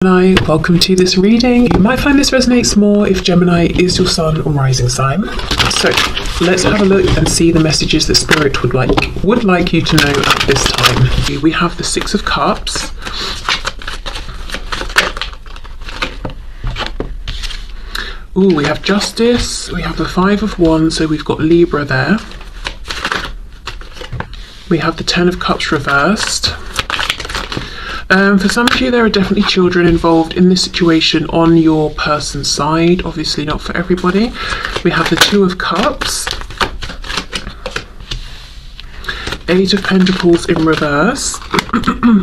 Gemini, welcome to this reading. You might find this resonates more if Gemini is your sun or rising sign. So let's have a look and see the messages that Spirit would like you to know at this time. We have the Six of Cups. Ooh, we have Justice. We have the Five of Wands, so we've got Libra there. We have the Ten of Cups reversed. For some of you, there are definitely children involved in this situation on your person's side. Obviously not for everybody. We have the Two of Cups. Eight of Pentacles in reverse.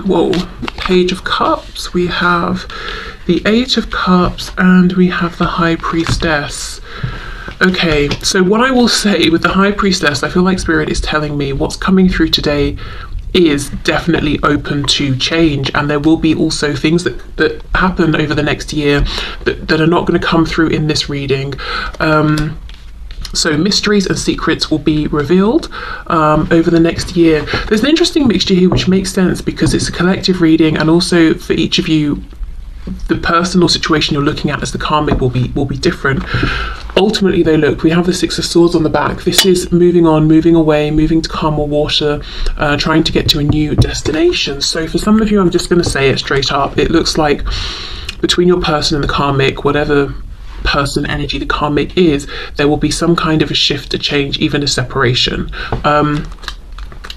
Whoa. Page of Cups. We have the Eight of Cups and we have the High Priestess. Okay, so what I will say with the High Priestess, I feel like Spirit is telling me what's coming through today is definitely open to change, and there will be also things that happen over the next year that are not going to come through in this reading. So mysteries and secrets will be revealed over the next year. There's an interesting mixture here which makes sense because it's a collective reading, and also for each of you the personal situation you're looking at as the karmic will be different. Ultimately though, look, we have the Six of Swords on the back. This is moving on, moving away, moving to calmer water, trying to get to a new destination. So for some of you, I'm just going to say it straight up, it looks like between your person and the karmic, whatever person energy the karmic is, there will be some kind of a shift, a change, even a separation.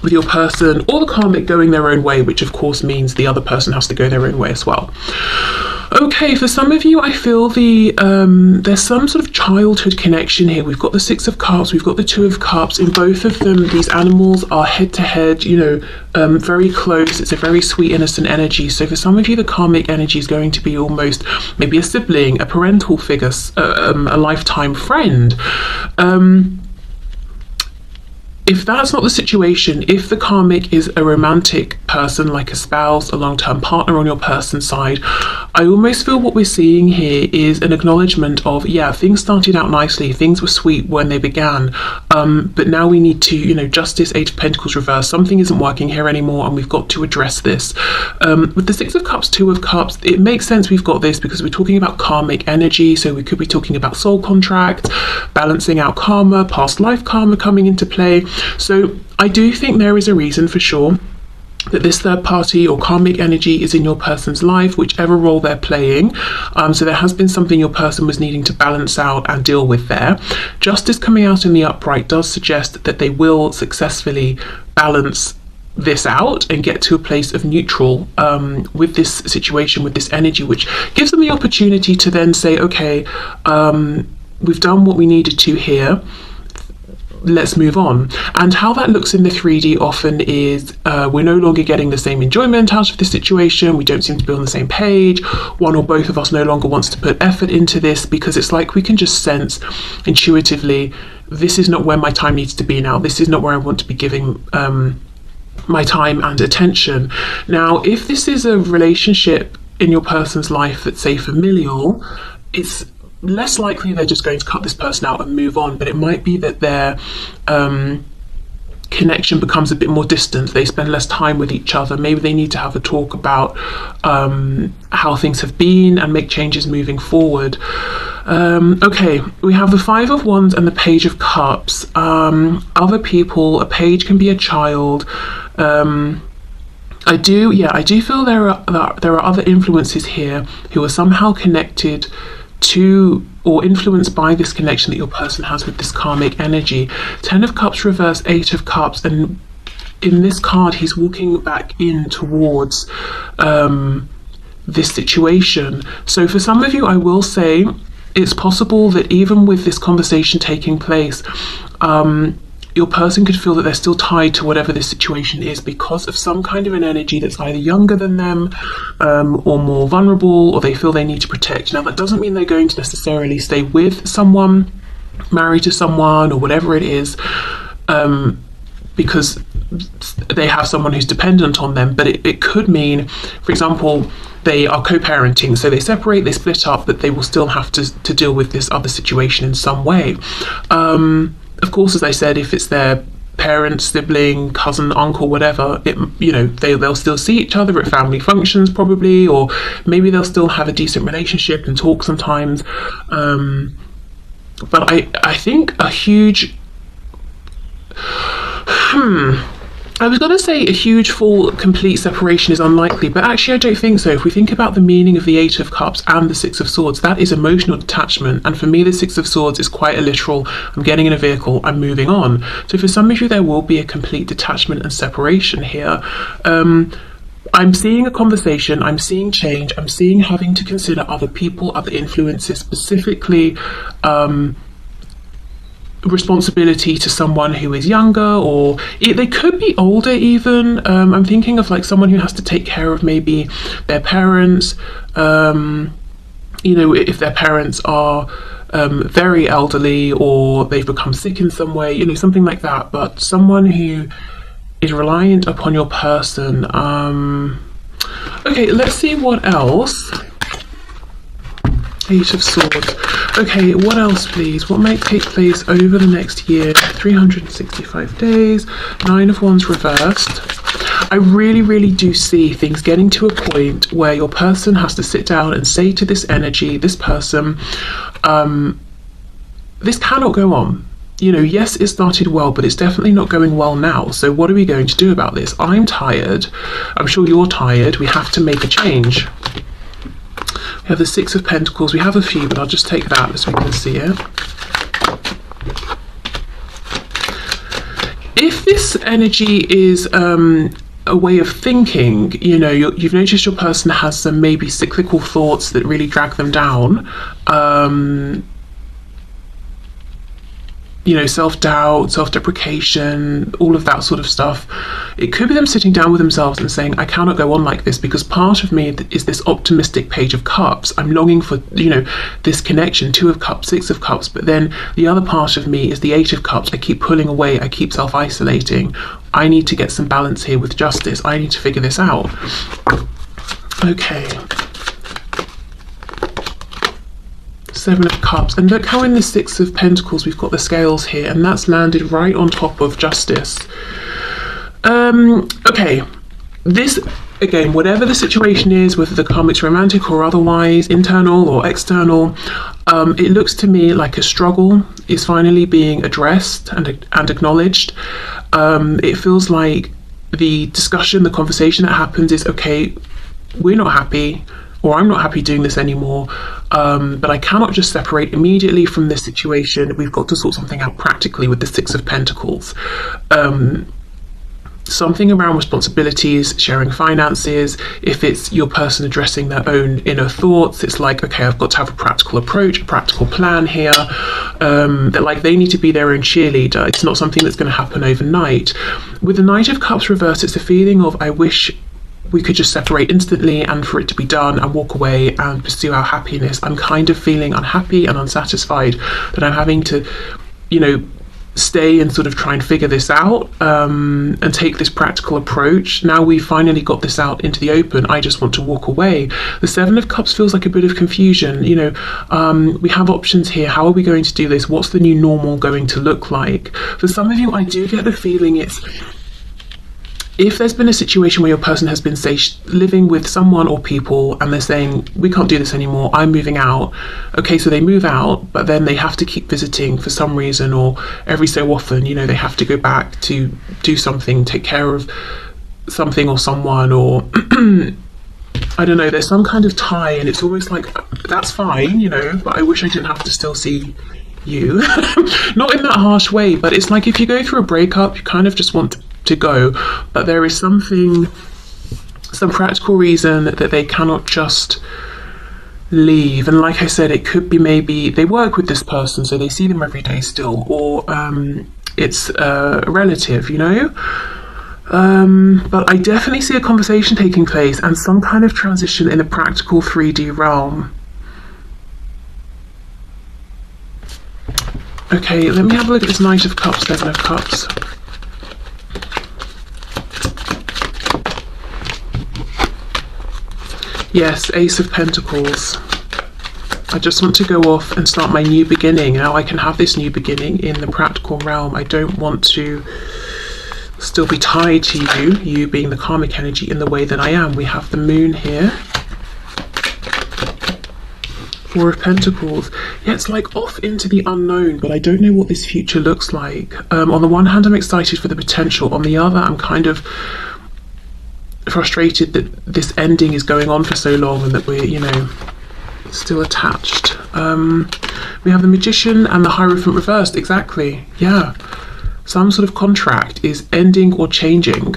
With your person or the karmic going their own way, which of course means the other person has to go their own way as well. Okay, for some of you, I feel there's some sort of childhood connection here. We've got the Six of Cups, we've got the Two of Cups. In both of them, these animals are head to head, very close. It's a very sweet, innocent energy. So for some of you, the karmic energy is going to be almost maybe a sibling, a parental figure, a lifetime friend. If that's not the situation, if the karmic is a romantic person, like a spouse, a long-term partner on your person's side, I almost feel what we're seeing here is an acknowledgement of, yeah, things started out nicely, things were sweet when they began, but now we need to, Justice, Eight of Pentacles reverse, something isn't working here anymore and we've got to address this. With the Six of Cups, Two of Cups, it makes sense we've got this because we're talking about karmic energy, so we could be talking about soul contract, balancing out karma, past life karma coming into play. So I do think there is a reason for sure that this third party or karmic energy is in your person's life, whichever role they're playing. So there has been something your person was needing to balance out and deal with there. Justice coming out in the upright does suggest that they will successfully balance this out and get to a place of neutral with this situation, with this energy, which gives them the opportunity to then say, okay, we've done what we needed to here, let's move on. And how that looks in the 3D often is we're no longer getting the same enjoyment out of the situation, we don't seem to be on the same page, one or both of us no longer wants to put effort into this because it's like we can just sense intuitively, this is not where my time needs to be now, this is not where I want to be giving my time and attention. Now, if this is a relationship in your person's life that's, say, familial, it's less likely they're just going to cut this person out and move on, but it might be that their connection becomes a bit more distant, they spend less time with each other, maybe they need to have a talk about how things have been and make changes moving forward. Okay, we have the Five of Wands and the Page of Cups. Other people, a page can be a child. I do feel there are other influences here who are somehow connected to or influenced by this connection that your person has with this karmic energy. Ten of Cups reverse, Eight of Cups, and in this card he's walking back in towards this situation. So for some of you, I will say it's possible that even with this conversation taking place, your person could feel that they're still tied to whatever this situation is because of some kind of an energy that's either younger than them or more vulnerable, or they feel they need to protect. Now, that doesn't mean they're going to necessarily stay with someone, married to someone, or whatever it is, because they have someone who's dependent on them, but it could mean, for example, they are co-parenting, so they separate, they split up, but they will still have to deal with this other situation in some way. Of course, as I said, if it's their parent, sibling, cousin, uncle, whatever, they'll still see each other at family functions probably, or maybe they'll still have a decent relationship and talk sometimes. But I think a huge I was going to say a huge full complete separation is unlikely, but actually I don't think so. If we think about the meaning of the Eight of Cups and the Six of Swords, that is emotional detachment. And for me, the Six of Swords is quite a literal, I'm getting in a vehicle, I'm moving on. So for some of you, there will be a complete detachment and separation here. I'm seeing a conversation, I'm seeing change, I'm seeing having to consider other people, other influences, specifically responsibility to someone who is younger, or they could be older even. I'm thinking of like someone who has to take care of maybe their parents, if their parents are very elderly or they've become sick in some way, something like that. But someone who is reliant upon your person. Okay, let's see what else. Eight of Swords. Okay, what else please? What might take place over the next year? 365 days. Nine of Wands reversed. I really, really do see things getting to a point where your person has to sit down and say to this energy, this person, this cannot go on. Yes, it started well, but it's definitely not going well now. So what are we going to do about this? I'm tired. I'm sure you're tired. We have to make a change. We have the Six of Pentacles. We have a few, but I'll just take that so we can see it. If this energy is a way of thinking, you've noticed your person has some maybe cyclical thoughts that really drag them down. Self-doubt, self-deprecation, all of that sort of stuff. It could be them sitting down with themselves and saying, I cannot go on like this, because part of me is this optimistic Page of Cups. I'm longing for, this connection, Two of Cups, Six of Cups, but then the other part of me is the Eight of Cups. I keep pulling away, I keep self-isolating. I need to get some balance here with justice. I need to figure this out. Okay. Seven of Cups, and look how in the Six of Pentacles we've got the scales here, and that's landed right on top of justice. Okay, this again, whatever the situation is, whether the karmic's romantic or otherwise, internal or external, it looks to me like a struggle is finally being addressed and acknowledged. It feels like the discussion, the conversation that happens is, okay, we're not happy, or I'm not happy doing this anymore, but I cannot just separate immediately from this situation. We've got to sort something out practically with the Six of Pentacles. Something around responsibilities, sharing finances. If it's your person addressing their own inner thoughts, it's like, okay, I've got to have a practical approach, a practical plan here. That like they need to be their own cheerleader. It's not something that's going to happen overnight. With the Knight of Cups reversed, it's a feeling of, I wish we could just separate instantly and for it to be done and walk away and pursue our happiness. I'm kind of feeling unhappy and unsatisfied that I'm having to, stay and sort of try and figure this out, and take this practical approach. Now we've finally got this out into the open, I just want to walk away. The Seven of Cups feels like a bit of confusion. We have options here. How are we going to do this? What's the new normal going to look like? For some of you, I do get the feeling it's, if there's been a situation where your person has been, say, living with someone or people and they're saying, we can't do this anymore, I'm moving out. Okay, so they move out, but then they have to keep visiting for some reason, or every so often, they have to go back to do something, take care of something or someone, or I don't know, there's some kind of tie, and it's always like, that's fine, but I wish I didn't have to still see you. Not in that harsh way, but it's like if you go through a breakup, you kind of just want to go, but there is some practical reason that they cannot just leave. And like I said, it could be maybe they work with this person, so they see them every day still, or it's a relative, but I definitely see a conversation taking place and some kind of transition in the practical 3D realm. Okay, let me have a look at this Knight of Cups, Seven of Cups. Yes, Ace of Pentacles. I just want to go off and start my new beginning. Now I can have this new beginning in the practical realm. I don't want to still be tied to you, you being the karmic energy, in the way that I am. We have the moon here. Four of Pentacles. Yeah, it's like off into the unknown, but I don't know what this future looks like. On the one hand, I'm excited for the potential. On the other, I'm kind of frustrated that this ending is going on for so long and that we're, you know, still attached. We have the Magician and the Hierophant reversed. Exactly. Yeah. Some sort of contract is ending or changing.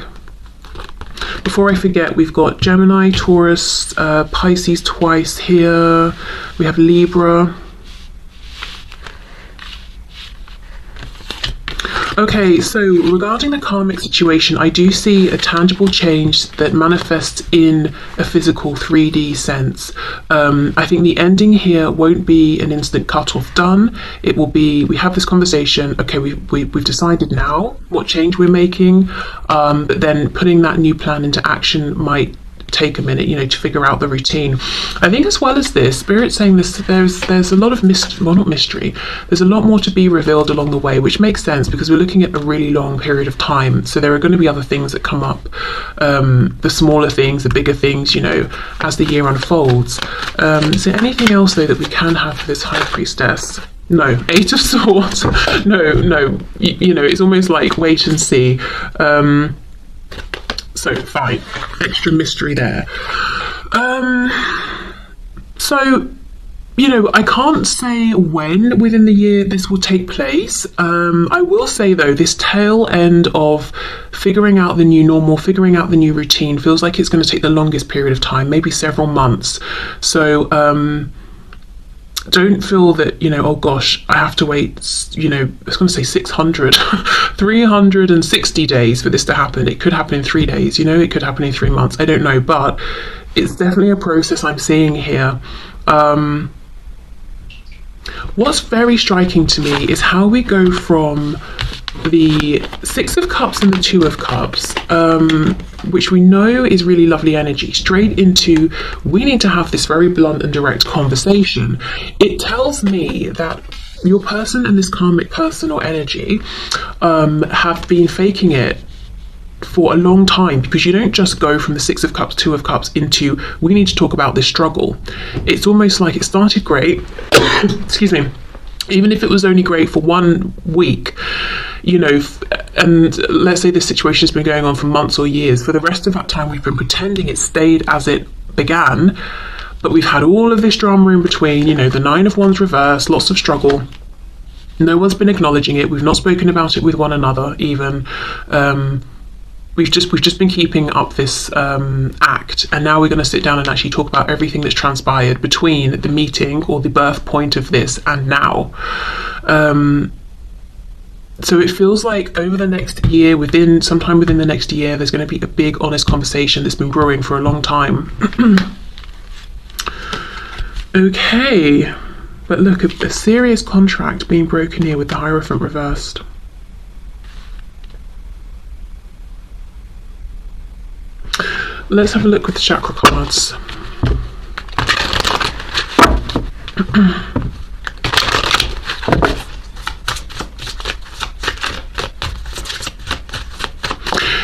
Before I forget, we've got Gemini, Taurus, Pisces twice here. We have Libra. Okay, so regarding the karmic situation, I do see a tangible change that manifests in a physical 3D sense. I think the ending here won't be an instant cut-off done. It will be, we have this conversation, okay, we've decided now what change we're making, but then putting that new plan into action might take a minute, you know, to figure out the routine. I think as well as this, Spirit's saying this, there's a lot of not mystery, there's a lot more to be revealed along the way, which makes sense because we're looking at a really long period of time. So there are going to be other things that come up, the smaller things, the bigger things, you know, as the year unfolds. Is there anything else though that we can have for this High Priestess? No. Eight of Swords. No, you know, it's almost like wait and see. So fine, extra mystery there. So, you know, I can't say when within the year this will take place. I will say though, this tail end of figuring out the new normal, figuring out the new routine feels like it's going to take the longest period of time, maybe several months. So don't feel that, you know, oh gosh, I have to wait, you know, I was going to say 600, 360 days for this to happen. It could happen in 3 days, you know, it could happen in 3 months. I don't know, but it's definitely a process I'm seeing here. What's very striking to me is how we go from the Six of Cups and the Two of Cups, which we know is really lovely energy, straight into we need to have this very blunt and direct conversation. It tells me that your person and this karmic person or energy have been faking it for a long time, because you don't just go from the Six of Cups, Two of Cups into we need to talk about this struggle. It's almost like it started great excuse me, even if it was only great for 1 week, you know, and let's say this situation has been going on for months or years. For the rest of that time we've been pretending it stayed as it began, but we've had all of this drama in between, you know, the Nine of Wands reversed, lots of struggle, no one's been acknowledging it, we've not spoken about it with one another even. We've just been keeping up this act, and now we're going to sit down and actually talk about everything that's transpired between the meeting or the birth point of this and now. So it feels like over the next year, sometime within the next year, there's going to be a big honest conversation that's been brewing for a long time. Okay, but look, a serious contract being broken here with the Hierophant reversed. Let's have a look with the chakra cards.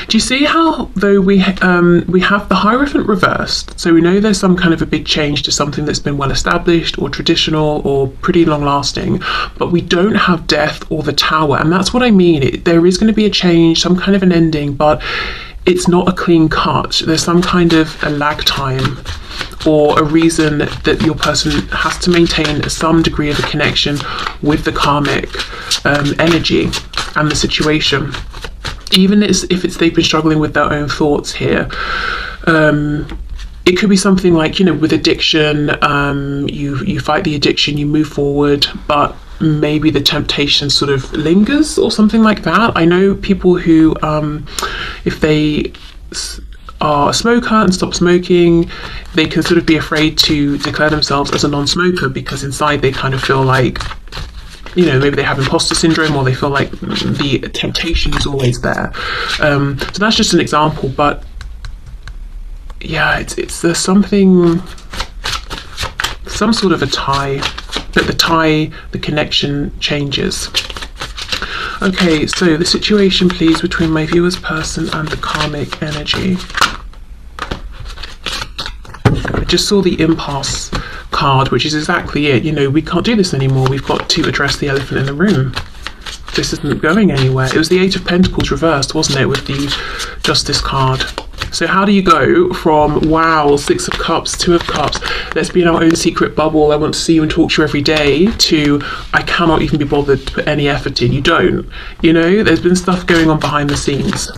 Do you see how, though, we have the Hierophant reversed, so we know there's some kind of a big change to something that's been well established or traditional or pretty long lasting, but we don't have Death or the Tower, and that's what I mean. There is going to be a change, some kind of an ending, but it's not a clean cut. There's some kind of a lag time or a reason that your person has to maintain some degree of a connection with the karmic energy and the situation. Even if they've been struggling with their own thoughts here. It could be something like, you know, with addiction, you fight the addiction, you move forward, but maybe the temptation sort of lingers or something like that. I know people who, if they are a smoker and stop smoking, they can sort of be afraid to declare themselves as a non-smoker because inside they kind of feel like, you know, maybe they have imposter syndrome, or they feel like the temptation is always there. So that's just an example, but yeah, there's something, some sort of a tie, but the connection changes. Okay, so the situation, please, between my viewer's person and the karmic energy. I just saw the impasse card, which is exactly it. You know, we can't do this anymore. We've got to address the elephant in the room. This isn't going anywhere. It was the Eight of Pentacles reversed, wasn't it, with the Justice card. So how do you go from, wow, Six of Cups, Two of Cups, let's be in our own secret bubble, I want to see you and talk to you every day, to I cannot even be bothered to put any effort in? You don't. You know, there's been stuff going on behind the scenes.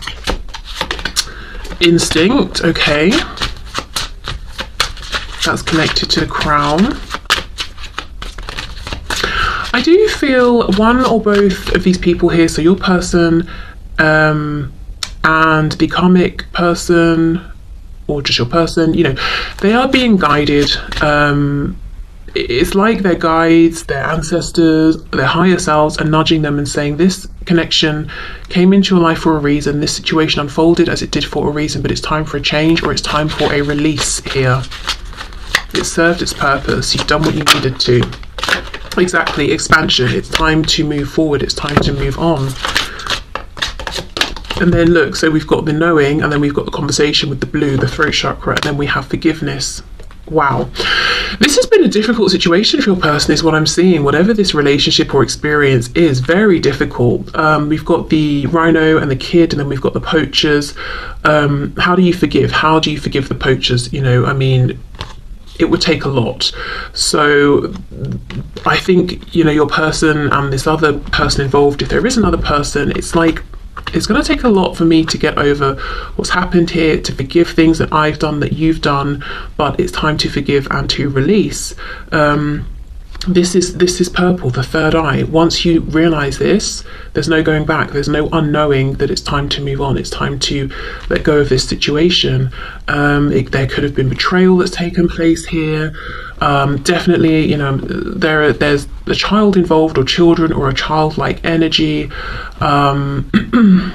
Instinct, okay. That's connected to the Crown. I do feel one or both of these people here, so your person and the karmic person, or just your person, you know, they are being guided. It's like their guides, their ancestors, their higher selves are nudging them and saying, this connection came into your life for a reason, this situation unfolded as it did for a reason, but it's time for a change, or it's time for a release here. It served its purpose, you've done what you needed to. Exactly, expansion, it's time to move forward, it's time to move on. And then look, so we've got the knowing, and then we've got the conversation with the blue, the throat chakra, and then we have forgiveness. Wow. This has been a difficult situation for your person, is what I'm seeing. Whatever this relationship or experience is, very difficult. We've got the rhino and the kid, and then we've got the poachers. How do you forgive? How do you forgive the poachers? You know, I mean, it would take a lot. So I think, you know, your person and this other person involved, if there is another person, it's like, it's going to take a lot for me to get over what's happened here, to forgive things that I've done, that you've done, but it's time to forgive and to release. This is purple, the third eye. Once you realize this, there's no going back. There's no unknowing that it's time to move on. It's time to let go of this situation. There could have been betrayal that's taken place here. Definitely, you know, there's a child involved, or children, or a childlike energy. And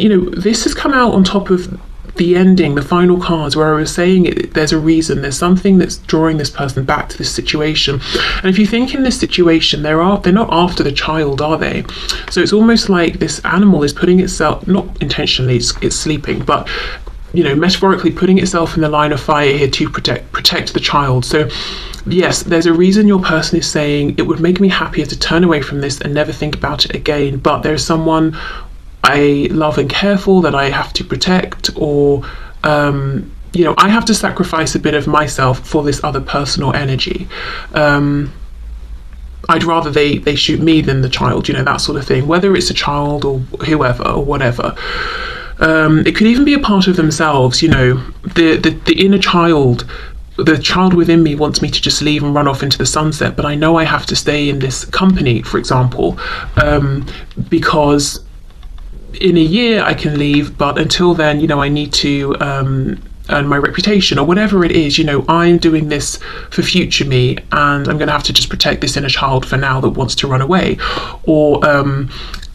you know, this has come out on top of the ending, the final cards, where I was saying there's a reason, there's something that's drawing this person back to this situation. And if you think in this situation, they're not after the child, are they? So it's almost like this animal is putting itself, not intentionally, it's sleeping, but you know, metaphorically putting itself in the line of fire here to protect the child. So yes, there's a reason your person is saying, it would make me happier to turn away from this and never think about it again, but there's someone I love and care for that I have to protect, or you know, I have to sacrifice a bit of myself for this other person or energy. I'd rather they shoot me than the child, you know, that sort of thing, whether it's a child or whoever or whatever. It could even be a part of themselves, you know, the inner child. The child within me wants me to just leave and run off into the sunset, but I know I have to stay in this company, for example, because in a year I can leave, but until then, you know, I need to earn my reputation, or whatever it is. You know, I'm doing this for future me, and I'm going to have to just protect this inner child for now that wants to run away. Or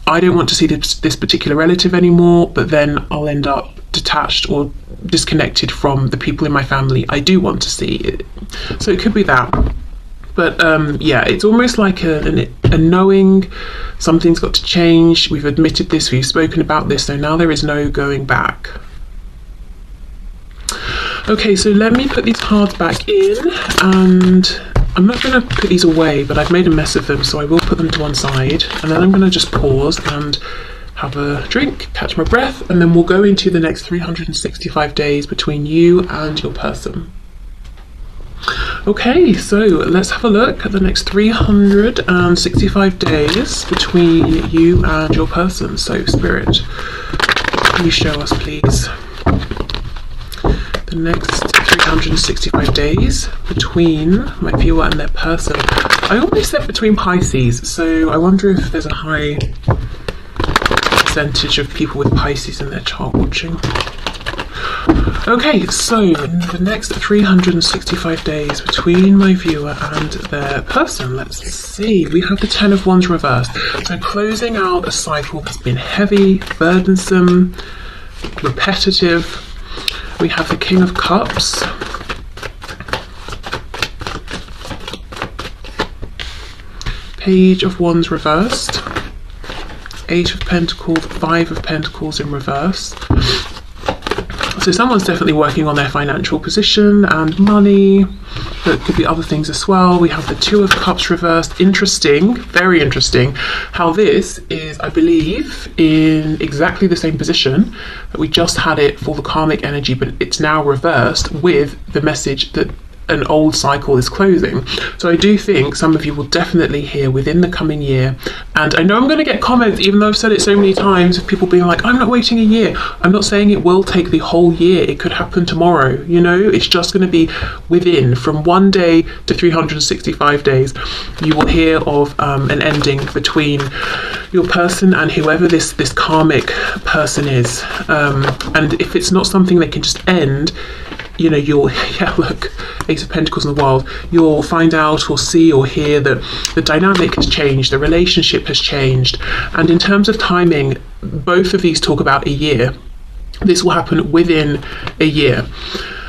I don't want to see this particular relative anymore, but then I'll end up detached or disconnected from the people in my family I do want to see. So it could be that. But yeah, it's almost like a knowing something's got to change. We've admitted this, we've spoken about this, so now there is no going back. Okay, so let me put these cards back in, and I'm not going to put these away, but I've made a mess of them, so I will put them to one side, and then I'm going to just pause and have a drink, catch my breath, and then we'll go into the next 365 days between you and your person. Okay, so let's have a look at the next 365 days between you and your person. So Spirit, can you show us please the next 365 days between my viewer and their person? I always said between Pisces, so I wonder if there's a high percentage of people with Pisces in their chart watching. Okay, so in the next 365 days between my viewer and their person, let's see, we have the Ten of Wands reversed. So closing out a cycle that's been heavy, burdensome, repetitive. We have the King of Cups. Page of Wands reversed. Eight of Pentacles, Five of Pentacles in reverse. So someone's definitely working on their financial position and money. There could be other things as well. We have the Two of Cups reversed. Interesting, very interesting, how this is, I believe, in exactly the same position that we just had it for the karmic energy, but it's now reversed with the message that an old cycle is closing. So I do think some of you will definitely hear within the coming year, and I know I'm going to get comments, even though I've said it so many times, of people being like, I'm not waiting a year. I'm not saying it will take the whole year. It could happen tomorrow. You know, it's just going to be within, from 1 day to 365 days, you will hear of an ending between your person and whoever this karmic person is. And if it's not something that can just end, you know, you'll, yeah, look, Ace of Pentacles in the World, you'll find out or see or hear that the dynamic has changed, the relationship has changed. And in terms of timing, both of these talk about a year. This will happen within a year.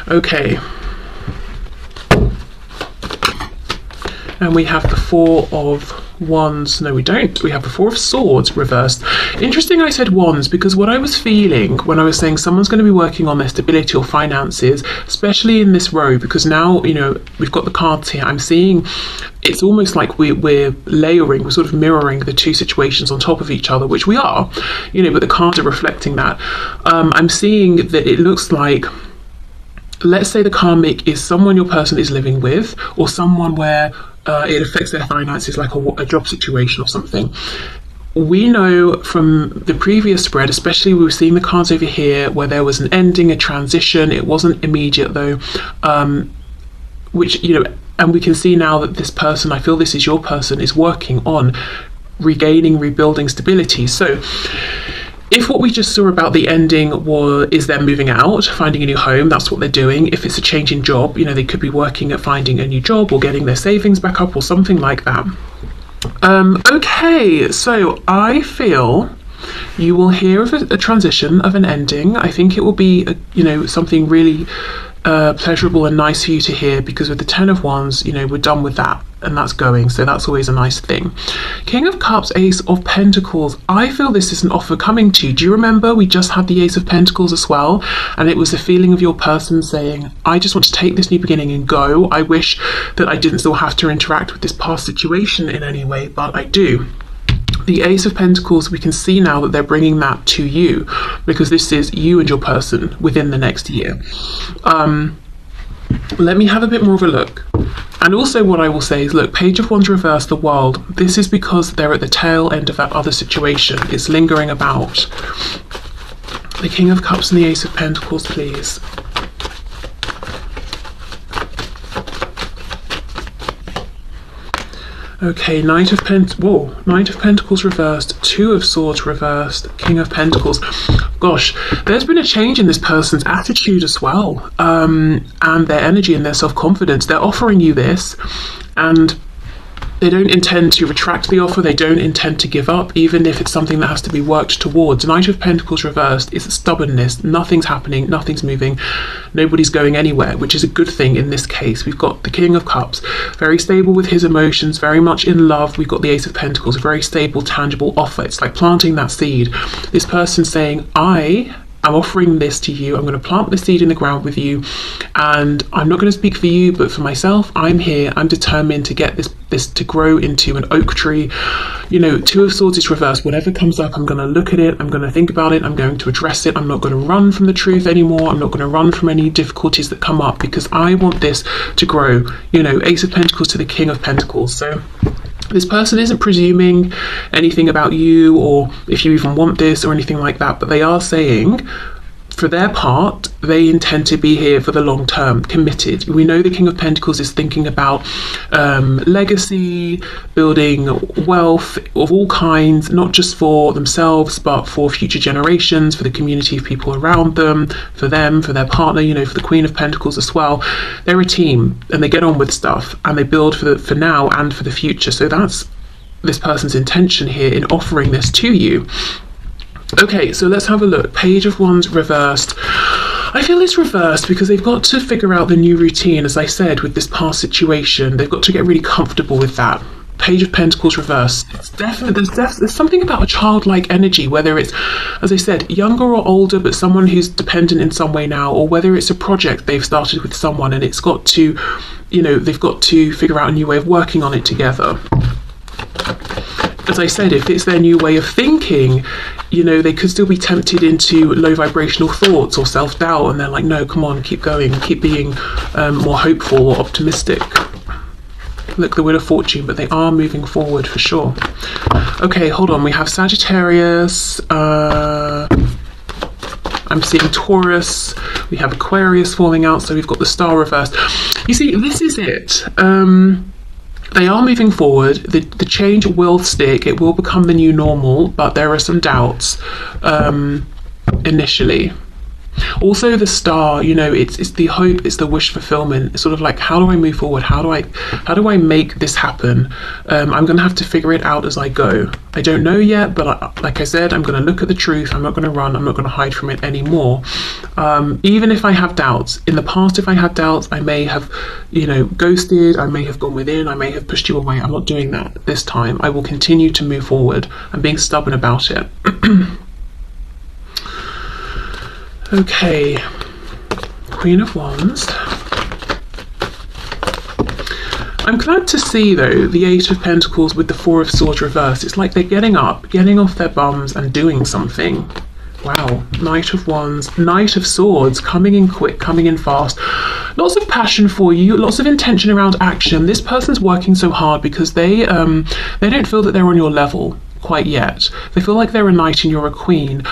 Okay. And we have the Four of Wands. No, we don't. We have the Four of Swords reversed. Interesting I said wands, because what I was feeling when I was saying someone's going to be working on their stability or finances, especially in this row, because now, you know, we've got the cards here. I'm seeing it's almost like we're layering, we're sort of mirroring the two situations on top of each other, which we are, you know, but the cards are reflecting that. I'm seeing that it looks like, let's say the karmic is someone your person is living with, or someone where it affects their finances, like a job situation or something. We know from the previous spread, especially we were seeing the cards over here where there was an ending, a transition. It wasn't immediate though, which, you know, and we can see now that this person, I feel this is your person, is working on regaining, rebuilding stability. So if what we just saw about the ending is them moving out, finding a new home, that's what they're doing. If it's a change in job, you know, they could be working at finding a new job or getting their savings back up or something like that. Okay, so I feel you will hear of a transition, of an ending. I think it will be, you know, something really pleasurable and nice for you to hear, because with the Ten of Wands, you know, we're done with that and that's going, so that's always a nice thing. King of Cups, Ace of Pentacles. I feel this is an offer coming to you. Do you remember we just had the Ace of Pentacles as well, and it was the feeling of your person saying, I just want to take this new beginning and go. I wish that I didn't still have to interact with this past situation in any way, but I do. The Ace of Pentacles, we can see now that they're bringing that to you, because this is you and your person within the next year. Let me have a bit more of a look. And also what I will say is, look, Page of Wands reverse, the World. This is because they're at the tail end of that other situation. It's lingering about. The King of Cups and the Ace of Pentacles, please. Okay, Knight of Pentacles reversed, Two of Swords reversed, King of Pentacles. Gosh, there's been a change in this person's attitude as well, and their energy and their self-confidence. They're offering you this, and they don't intend to retract the offer. They don't intend to give up, even if it's something that has to be worked towards. Knight of Pentacles reversed is stubbornness. Nothing's happening, nothing's moving, nobody's going anywhere, which is a good thing in this case. We've got the King of Cups, very stable with his emotions, very much in love. We've got the Ace of Pentacles, a very stable, tangible offer. It's like planting that seed. This person saying, I'm offering this to you. I'm going to plant the seed in the ground with you, and I'm not going to speak for you, but for myself, I'm here. I'm determined to get this to grow into an oak tree. You know, Two of Swords is reversed. Whatever comes up, I'm going to look at it. I'm going to think about it. I'm going to address it. I'm not going to run from the truth anymore. I'm not going to run from any difficulties that come up, because I want this to grow. You know, Ace of Pentacles to the King of Pentacles. So this person isn't presuming anything about you, or if you even want this or anything like that, but they are saying, for their part, they intend to be here for the long term, committed. We know the King of Pentacles is thinking about legacy, building wealth of all kinds, not just for themselves, but for future generations, for the community of people around them, for their partner, you know, for the Queen of Pentacles as well. They're a team, and they get on with stuff, and they build for now and for the future. So that's this person's intention here in offering this to you. Okay, so let's have a look. Page of Wands reversed. I feel it's reversed because they've got to figure out the new routine, as I said, with this past situation. They've got to get really comfortable with that. Page of Pentacles reversed. It's definitely there's something about a childlike energy, whether it's, as I said, younger or older, but someone who's dependent in some way now, or whether it's a project they've started with someone and it's got to, they've got to figure out a new way of working on it together. As I said, if it's their new way of thinking, they could still be tempted into low vibrational thoughts or self-doubt, and they're like, no, come on, keep going, keep being more hopeful or optimistic. Look, the Wheel of Fortune, but they are moving forward for sure. Okay, hold on, we have Sagittarius, I'm seeing Taurus, we have Aquarius falling out, so we've got the Star reversed. You see, this is it. They are moving forward. The change will stick. It will become the new normal, but there are some doubts initially. Also, the Star, it's the hope, it's the wish fulfillment. It's sort of like, how do I move forward? How do I make this happen? I'm going to have to figure it out as I go. I don't know yet, but like I said, I'm going to look at the truth. I'm not going to run. I'm not going to hide from it anymore. Even if I have doubts. In the past, if I had doubts, I may have, ghosted. I may have gone within. I may have pushed you away. I'm not doing that this time. I will continue to move forward. I'm being stubborn about it. Okay, Queen of Wands. I'm glad to see, though, the Eight of Pentacles with the Four of Swords reversed. It's like they're getting up, getting off their bums and doing something. Wow, Knight of Wands, Knight of Swords, coming in quick, coming in fast. Lots of passion for you, lots of intention around action. This person's working so hard because they don't feel that they're on your level quite yet. They feel like they're a knight and you're a queen.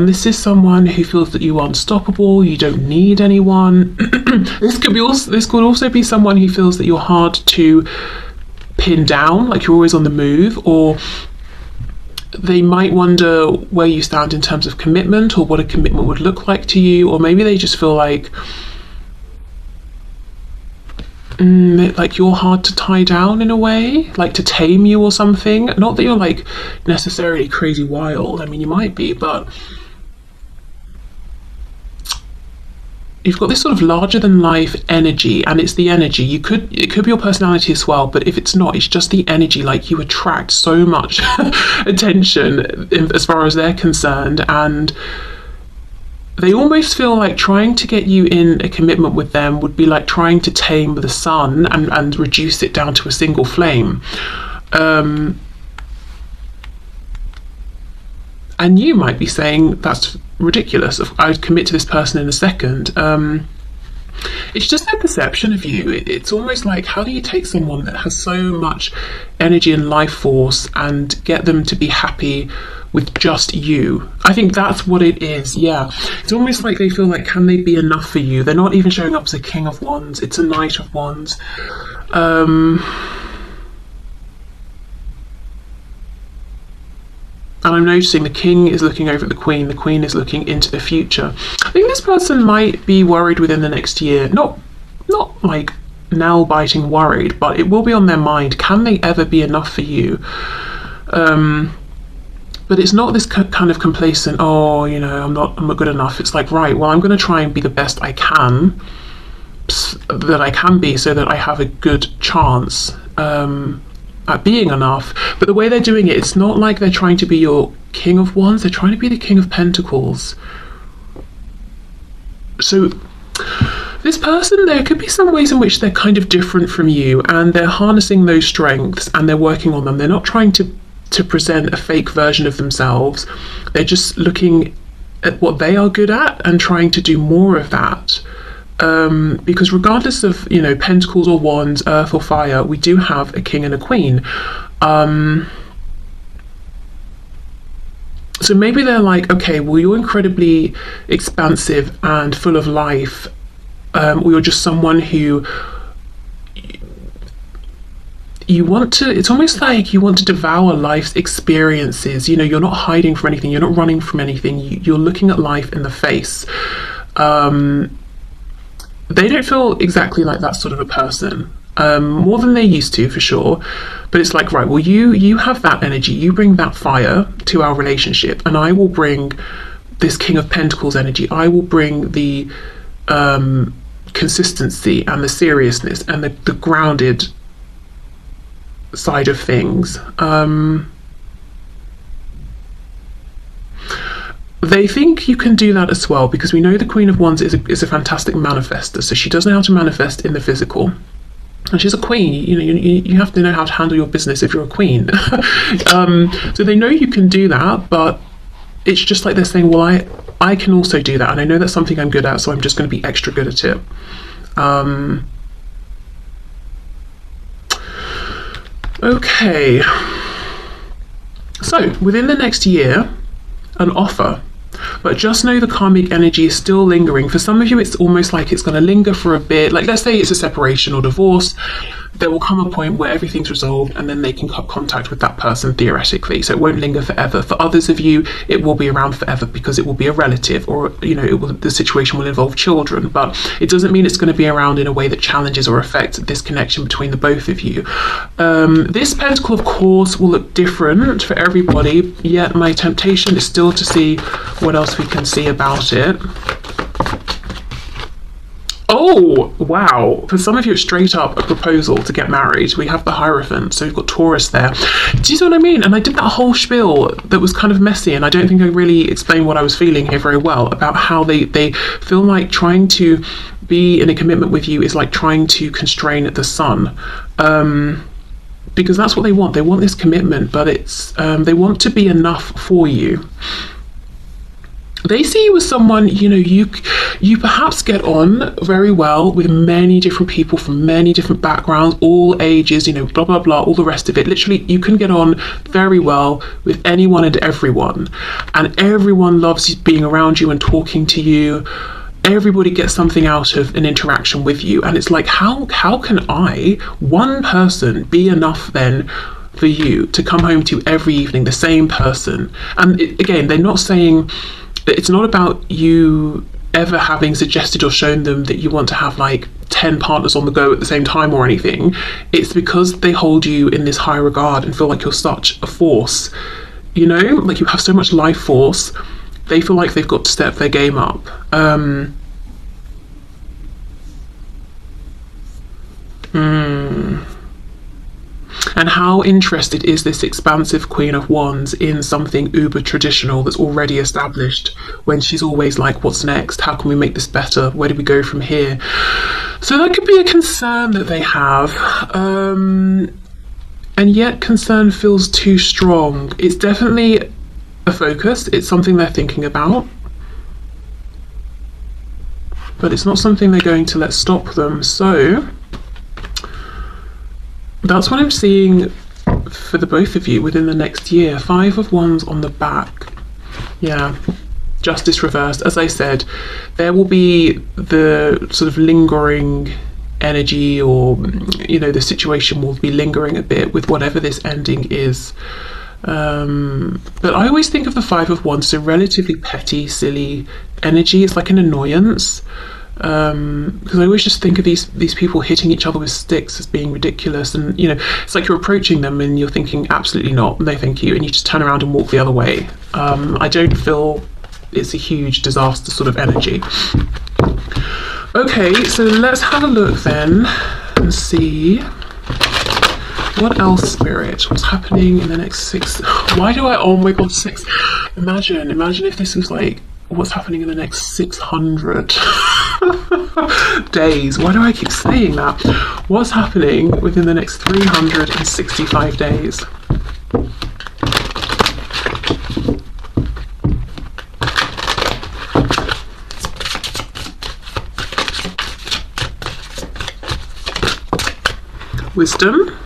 This is someone who feels that you are unstoppable, you don't need anyone. This could also be someone who feels that you're hard to pin down, like you're always on the move, or they might wonder where you stand in terms of commitment or what a commitment would look like to you, or maybe they just feel like you're hard to tie down in a way, like to tame you or something. Not that you're like necessarily crazy wild, I mean you might be, but you've got this sort of larger than life energy, and it's the energy. It could be your personality as well, but if it's not, it's just the energy. Like you attract so much attention as far as they're concerned, and they almost feel like trying to get you in a commitment with them would be like trying to tame the sun and reduce it down to a single flame. And you might be saying, that's ridiculous, I'd commit to this person in a second. It's just their perception of you. It's almost like, how do you take someone that has so much energy and life force and get them to be happy with just you? I think that's what it is. Yeah, it's almost like they feel like, can they be enough for you? They're not even showing up as a King of Wands, it's a Knight of Wands. And I'm noticing the King is looking over at the Queen is looking into the future. I think this person might be worried within the next year, not like nail-biting worried, but it will be on their mind. Can they ever be enough for you? But it's not this kind of complacent, I'm not good enough. It's like, right, well, I'm going to try and be the best I can, that I can be, so that I have a good chance at being enough. But the way they're doing it, it's not like they're trying to be your King of Wands, they're trying to be the King of Pentacles. So this person, there could be some ways in which they're kind of different from you, and they're harnessing those strengths and they're working on them. They're not trying to present a fake version of themselves. They're just looking at what they are good at and trying to do more of that. Because regardless of, Pentacles or Wands, Earth or Fire, we do have a King and a Queen. So maybe they're like, okay, well, you're incredibly expansive and full of life, or you're just someone who it's almost like you want to devour life's experiences. You're not hiding from anything, you're not running from anything, you're looking at life in the face. They don't feel exactly like that sort of a person, more than they used to, for sure. But it's like, right, well, you have that energy, you bring that fire to our relationship, and I will bring this King of Pentacles energy. I will bring the consistency and the seriousness and the grounded side of things. They think you can do that as well, because we know the Queen of Wands is a fantastic manifester, so she does know how to manifest in the physical. And she's a queen. You have to know how to handle your business if you're a queen. So they know you can do that, but it's just like they're saying, well, I can also do that, and I know that's something I'm good at, so I'm just going to be extra good at it. Okay. So within the next year, an offer. But just know the karmic energy is still lingering. For some of you, it's almost like it's going to linger for a bit. Like, let's say it's a separation or divorce. There will come a point where everything's resolved and then they can cut contact with that person theoretically. So it won't linger forever. For others of you, it will be around forever because it will be a relative, or, the situation will involve children. But it doesn't mean it's going to be around in a way that challenges or affects this connection between the both of you. This pentacle, of course, will look different for everybody, yet my temptation is still to see what else we can see about it. Oh, wow. For some of you, it's straight up a proposal to get married. We have the Hierophant, so we've got Taurus there. Do you see what I mean? And I did that whole spiel that was kind of messy, and I don't think I really explained what I was feeling here very well, about how they feel like trying to be in a commitment with you is like trying to constrain the sun. Because that's what they want. They want this commitment, but it's they want to be enough for you. They see you as someone, you perhaps get on very well with many different people from many different backgrounds, all ages, blah, blah, blah, all the rest of it. Literally, you can get on very well with anyone and everyone. And everyone loves being around you and talking to you. Everybody gets something out of an interaction with you. And it's like, how can one person, be enough then for you to come home to every evening, the same person? And again, they're not saying... It's not about you ever having suggested or shown them that you want to have like 10 partners on the go at the same time or anything. It's because they hold you in this high regard and feel like you're such a force, like you have so much life force. They feel like they've got to step their game up. And how interested is this expansive Queen of Wands in something uber traditional that's already established, when she's always like, what's next? How can we make this better? Where do we go from here? So that could be a concern that they have. And yet concern feels too strong. It's definitely a focus. It's something they're thinking about. But it's not something they're going to let stop them. So... that's what I'm seeing for the both of you within the next year. 5 of Wands on the back. Yeah. Justice reversed. As I said, there will be the sort of lingering energy, or, the situation will be lingering a bit with whatever this ending is. But I always think of the 5 of Wands, so relatively petty, silly energy. It's like an annoyance. Because I always just think of these people hitting each other with sticks as being ridiculous, and it's like you're approaching them and you're thinking absolutely not, no thank you, and you just turn around and walk the other way. I don't feel it's a huge disaster sort of energy. Okay, so let's have a look then and see what else, Spirit, what's happening in the next 6. Why do I, oh my god, 6. Imagine if this was like what's happening in the next 600 days. Why do I keep saying that? What's happening within the next 365 days? Wisdom.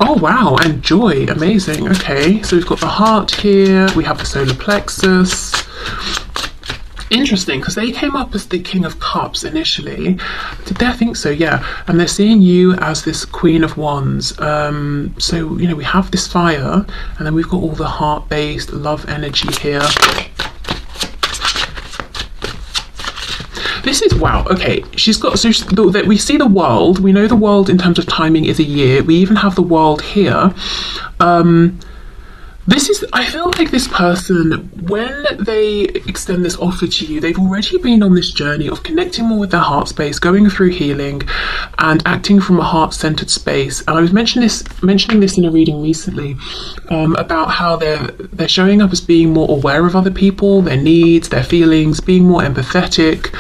Oh wow, and joy. Amazing. Okay, so we've got the heart here, we have the solar plexus. Interesting, because they came up as the King of Cups initially. Did they? I think so, yeah. And they're seeing you as this Queen of Wands. So, we have this fire, and then we've got all the heart-based love energy here. This is, wow, okay. She's got, so that we see the world. We know the world in terms of timing is a year. We even have the world here. I feel like this person, when they extend this offer to you, they've already been on this journey of connecting more with their heart space, going through healing and acting from a heart-centered space. And I was mentioning this in a reading recently, about how they're showing up as being more aware of other people, their needs, their feelings, being more empathetic,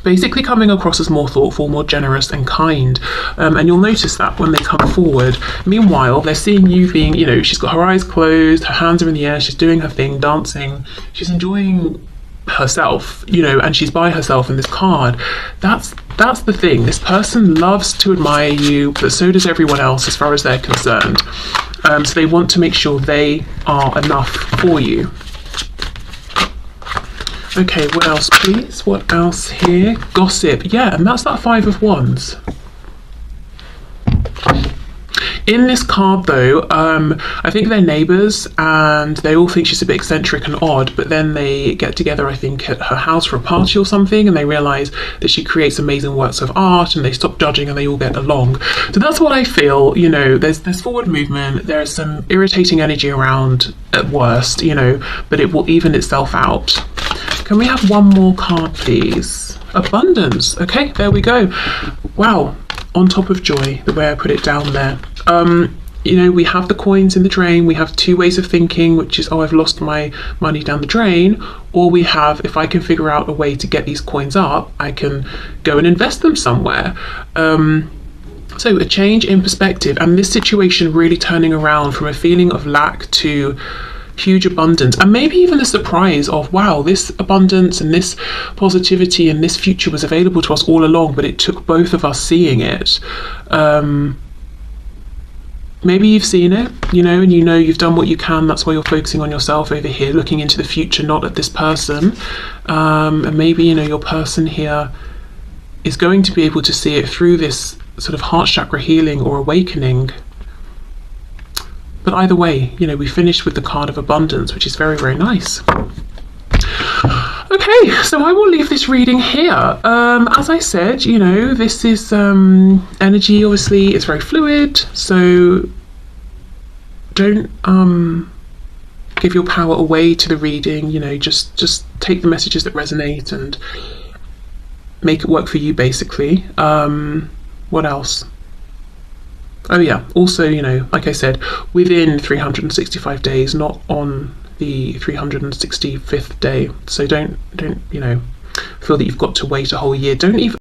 basically coming across as more thoughtful, more generous and kind. And you'll notice that when they come forward. Meanwhile, they're seeing you being, she's got her eyes closed, her hands are in the air, she's doing her thing, dancing, she's enjoying herself, and she's by herself in this card. That's the thing. This person loves to admire you, but so does everyone else as far as they're concerned. So they want to make sure they are enough for you. Okay, what else, please? What else here? Gossip. Yeah, and that's that Five of Wands. In this card, though, I think they're neighbours and they all think she's a bit eccentric and odd, but then they get together, I think, at her house for a party or something, and they realise that she creates amazing works of art and they stop judging and they all get along. So that's what I feel. There's forward movement, there's some irritating energy around at worst, but it will even itself out. Can we have one more card, please? Abundance. Okay, there we go. Wow. On top of joy, the way I put it down there. We have the coins in the drain. We have two ways of thinking, which is, oh, I've lost my money down the drain. Or we have, if I can figure out a way to get these coins up, I can go and invest them somewhere. So a change in perspective, and this situation really turning around from a feeling of lack to huge abundance, and maybe even a surprise of, wow, this abundance and this positivity and this future was available to us all along, but it took both of us seeing it. Maybe you've seen it, and you've done what you can. That's why you're focusing on yourself over here, looking into the future, not at this person. And maybe your person here is going to be able to see it through this sort of heart chakra healing or awakening. But either way, we finished with the card of abundance, which is very, very nice. Okay, so I will leave this reading here. As I said, this is energy, obviously, it's very fluid, so don't give your power away to the reading, just take the messages that resonate and make it work for you, basically. What else? Oh yeah, also, like I said, within 365 days, not on the 365th day. So don't feel that you've got to wait a whole year. Don't even